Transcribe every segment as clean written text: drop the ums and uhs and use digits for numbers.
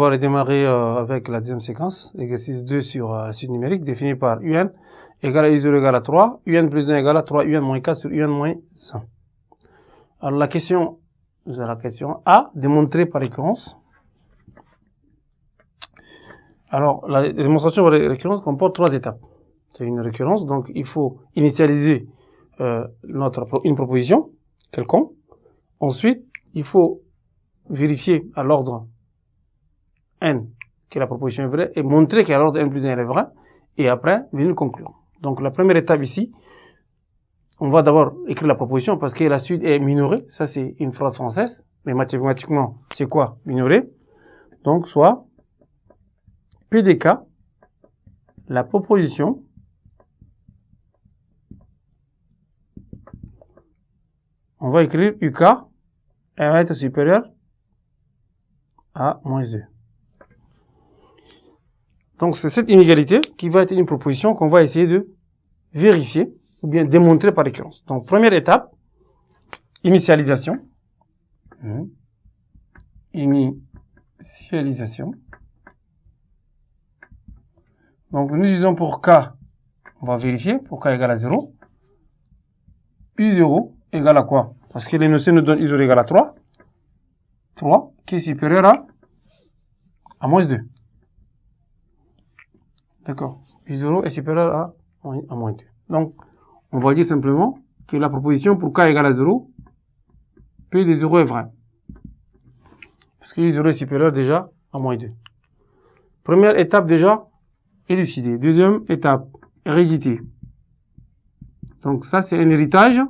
va redémarrer avec la deuxième séquence, l'exercice 2 sur la suite numérique, défini par UN égale à U0 égale à 3, UN plus 1 égale à 3, UN moins 4 sur UN moins 100. Alors la question A, démontrer par récurrence. Alors la démonstration par récurrence comporte 3 étapes. C'est une récurrence, donc il faut initialiser une proposition quelconque. Ensuite, il faut vérifier à l'ordre n que la proposition est vraie et montrer qu'à l'ordre n plus 1 elle est vraie, et après venir conclure. Donc la première étape ici, on va d'abord écrire la proposition parce que la suite est minorée. Ça c'est une phrase française, mais mathématiquement c'est quoi minoré? Donc soit PDK, la proposition on va écrire UK, elle va être supérieure à moins 2. Donc c'est cette inégalité qui va être une proposition qu'on va essayer de vérifier ou bien démontrer par récurrence. Donc première étape, initialisation. Initialisation. Donc nous disons pour K, on va vérifier, pour K égale à 0. U0 égale à quoi? Parce que l'énoncé nous donne U0 égale à 3. 3 qui est supérieur à moins 2. D'accord. U0 est supérieur à moins 2. Donc, on va dire simplement que la proposition pour K égale à 0, P de 0 est vraie. Parce que U0 est supérieur déjà à moins 2. Première étape déjà élucidée. Deuxième étape, hérédité. Donc ça, c'est un héritage.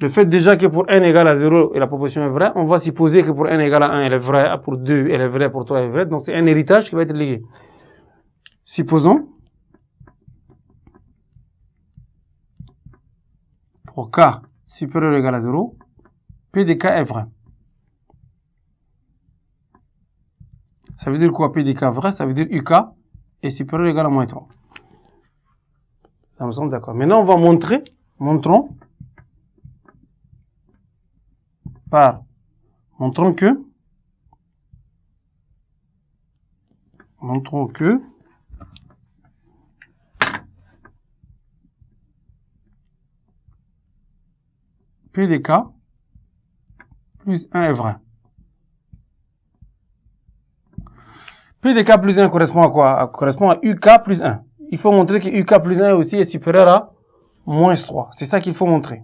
Le fait déjà que pour n égale à 0 et la proposition est vraie, on va supposer que pour n égale à 1, elle est vraie, pour 2, elle est vraie, pour 3, elle est vraie. Donc c'est un héritage qui va être légué. Supposons, pour K supérieur ou égal à 0, P de K est vrai. Ça veut dire quoi P de K vrai? Ça veut dire UK est supérieur ou égal à moins 3. Ça me semble d'accord. Maintenant, on va montrons que P de K plus 1 est vrai. P de K plus 1 correspond à quoi? Correspond à UK plus 1. Il faut montrer que UK plus 1 aussi est supérieur à moins 3. C'est ça qu'il faut montrer.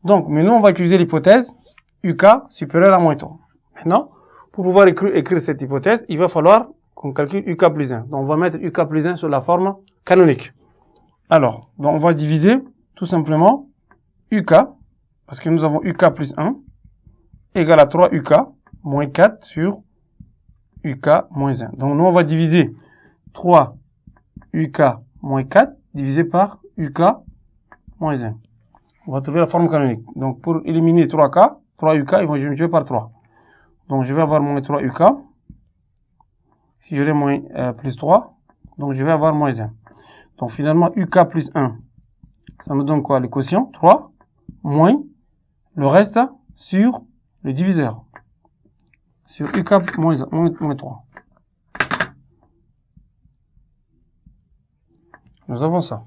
Donc, maintenant, on va utiliser l'hypothèse UK supérieur à moins 3. Maintenant, pour pouvoir écrire cette hypothèse, il va falloir qu'on calcule UK plus 1. Donc, on va mettre UK plus 1 sur la forme canonique. Alors, donc on va diviser tout simplement UK, parce que nous avons UK plus 1, égale à 3 UK moins 4 sur UK moins 1. Donc, nous, on va diviser 3 UK moins 4 divisé par UK moins 1. On va trouver la forme canonique. Donc, pour éliminer 3K, 3UK, ils vont multiplier par 3. Donc, je vais avoir moins 3UK. Si je l'ai moins plus 3, donc je vais avoir moins 1. Donc, finalement, UK plus 1, ça me donne quoi? Le quotient, 3, moins le reste sur le diviseur. Sur UK moins 3. Nous avons ça.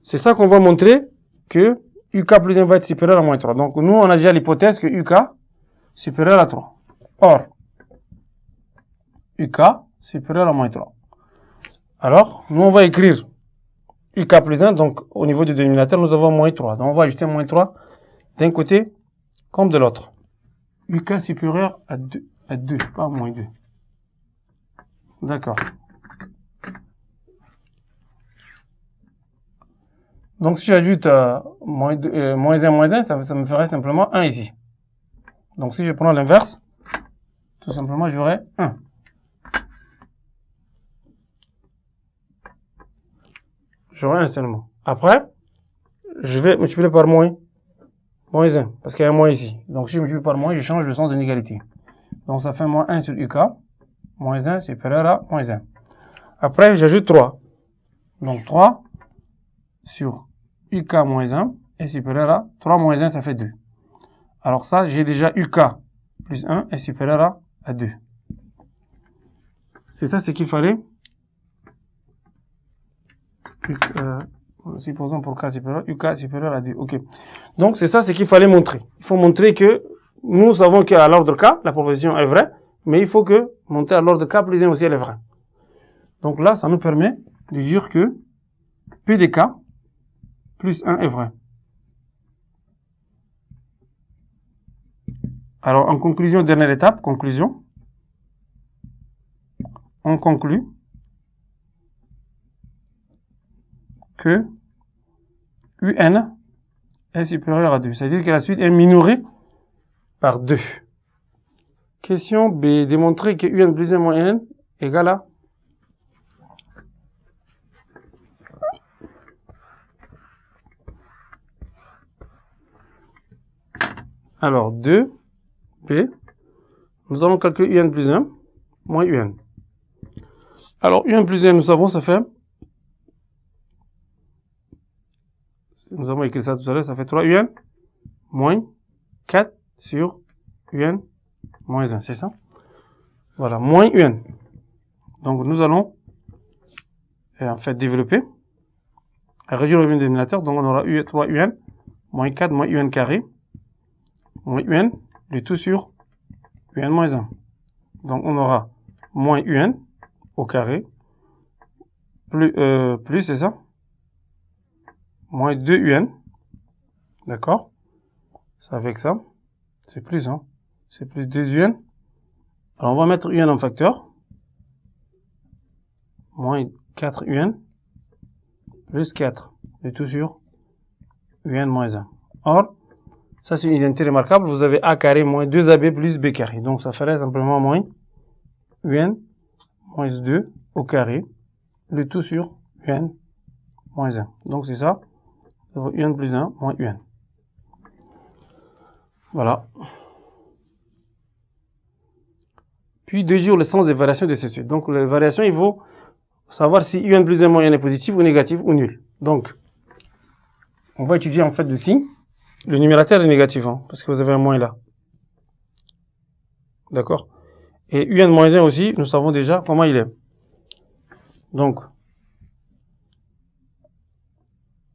C'est ça qu'on va montrer que UK plus 1 va être supérieur à moins 3. Donc, nous, on a déjà l'hypothèse que UK supérieur à 3. Or, UK supérieur à moins 3. Alors, nous, on va écrire UK plus 1. Donc, au niveau du dénominateur, nous avons moins 3. Donc, on va ajouter moins 3 d'un côté comme de l'autre. UK supérieur à 2, pas à moins 2. D'accord. Donc, si j'ajoute moins 1, ça me ferait simplement 1 ici. Donc, si je prends l'inverse, tout simplement, j'aurai 1. J'aurai 1 seulement. Après, je vais multiplier par moins 1, parce qu'il y a un moins ici. Donc, si je multiplie par moins, je change le sens de l'égalité. Donc, ça fait moins 1 sur UK, moins 1 supérieur à moins 1. Après, j'ajoute 3. Donc, 3 sur UK moins 1 est supérieur à 3 moins 1, ça fait 2. Alors ça, j'ai déjà UK plus 1 est supérieur à 2. c'est ça, c'est qu'il fallait, supposons pour K supérieur, UK supérieur à 2, ok. Donc, c'est ça, c'est qu'il fallait montrer. Il faut montrer que nous savons qu'à l'ordre K, la proposition est vraie, mais il faut que monter à l'ordre K plus 1 aussi, elle est vraie. Donc là, ça nous permet de dire que P de K plus 1 est vrai. Alors, en conclusion, dernière étape, conclusion. On conclut que UN est supérieur à 2. C'est-à-dire que la suite est minorée par 2. Question B. Démontrer que UN plus 1 moins N égale à... Alors, 2, B. Nous allons calculer UN plus 1 moins UN. Alors, UN plus 1, nous savons, ça fait... Nous avons écrit ça tout à l'heure, ça fait 3 UN moins 4 sur UN moins 1, c'est ça? Voilà, moins UN. Donc, nous allons, en fait, développer, réduire le dénominateur. Donc, on aura 3 UN moins 4 moins UN carré moins UN, le tout sur UN moins 1. Donc, on aura moins UN au carré, plus c'est ça, moins 2 UN, d'accord, c'est avec ça, c'est plus, hein, c'est plus 2 UN. Alors, on va mettre UN en facteur, moins 4 UN, plus 4, le tout sur UN moins 1. Or, ça c'est une identité remarquable, vous avez A carré moins 2AB plus B carré, donc ça ferait simplement moins UN moins 2 au carré, le tout sur UN moins 1. Donc c'est ça, UN plus 1 moins UN. Voilà. Puis de dire le sens des variations de ces suites. Donc les variations, il faut savoir si UN plus 1 moins UN est positif ou négatif ou nul. Donc, on va étudier en fait le signe. Le numérateur est négatif, hein, parce que vous avez un moins là. D'accord? Et UN moins 1 aussi, nous savons déjà comment il est. Donc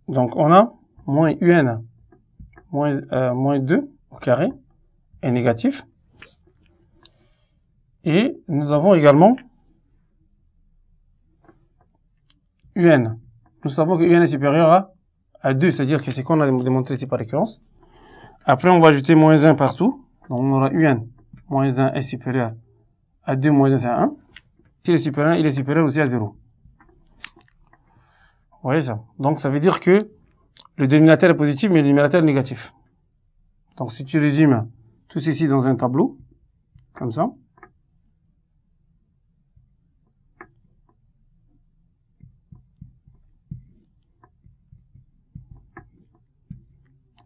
on a moins UN moins 2 au carré est négatif. Et nous avons également UN. Nous savons que UN est supérieur à 2, c'est-à-dire que c'est qu'on a démontré ici par récurrence. Après, on va ajouter moins 1 partout. Donc on aura UN moins 1 est supérieur à 2 moins 1, c'est 1. S'il est supérieur, il est supérieur aussi à 0. Vous voyez ça? Donc ça veut dire que le dénominateur est positif, mais le numérateur est négatif. Donc si tu résumes tout ceci dans un tableau, comme ça,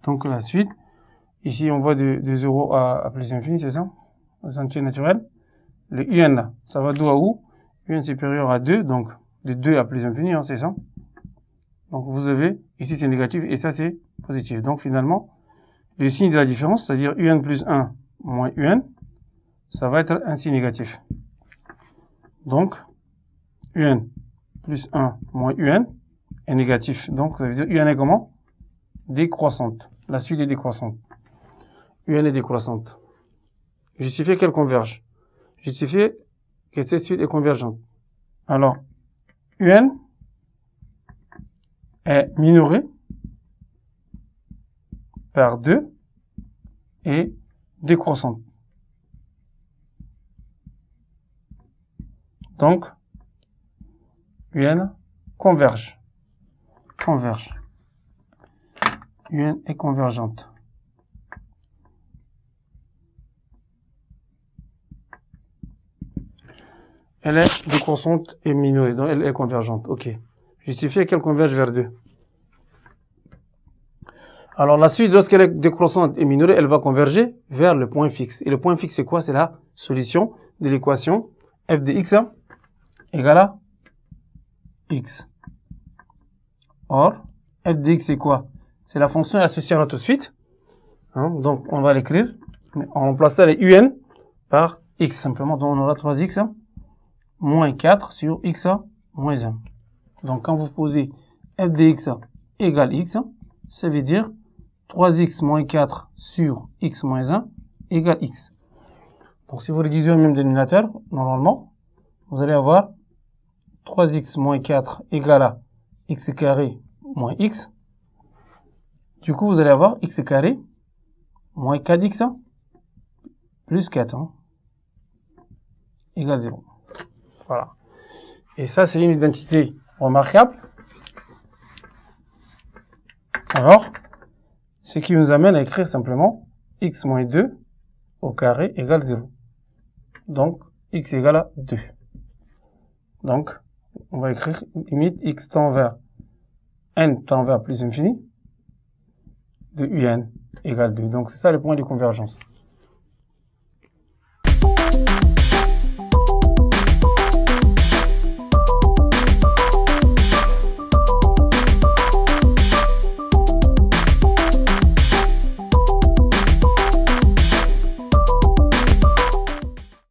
donc la suite, ici on va de 0 à plus infini, c'est ça? Le sentier naturel. Le UN là, ça va d'où à où? UN supérieur à 2, donc de 2 à plus infini, hein, c'est ça? Donc vous avez, ici c'est négatif et ça c'est positif. Donc finalement, le signe de la différence, c'est-à-dire UN plus 1 moins UN, ça va être un signe négatif. Donc, UN plus 1 moins UN est négatif. Donc ça veut dire UN est comment? Décroissante. La suite est décroissante. UN est décroissante. Justifier qu'elle converge. Justifier que cette suite est convergente. Alors, UN est minoré par 2 et décroissante. Donc, UN converge. Converge. UN est convergente. Elle est décroissante et minorée, donc elle est convergente. Ok. Justifier qu'elle converge vers 2. Alors la suite, lorsqu'elle est décroissante et minorée, elle va converger vers le point fixe. Et le point fixe, c'est quoi? C'est la solution de l'équation f de x égale à x. Or, f de x, c'est quoi? C'est la fonction associée à notre suite. Hein, donc, on va l'écrire. On remplace les un par x simplement. Donc, on aura 3x moins 4 sur x moins 1. Donc, quand vous posez f de x égale x, ça veut dire 3x moins 4 sur x moins 1 égale x. Donc, si vous réduisez au même dénominateur, normalement, vous allez avoir 3x moins 4 égale à x carré moins x. Du coup, vous allez avoir x carré moins 4x plus 4 égale 0. Voilà. Et ça, c'est une identité remarquable. Alors, ce qui nous amène à écrire simplement x moins 2 au carré égale 0. Donc, x égale à 2. Donc, on va écrire limite x tend vers n tend vers plus infini de un égale 2. Donc, c'est ça le point de convergence.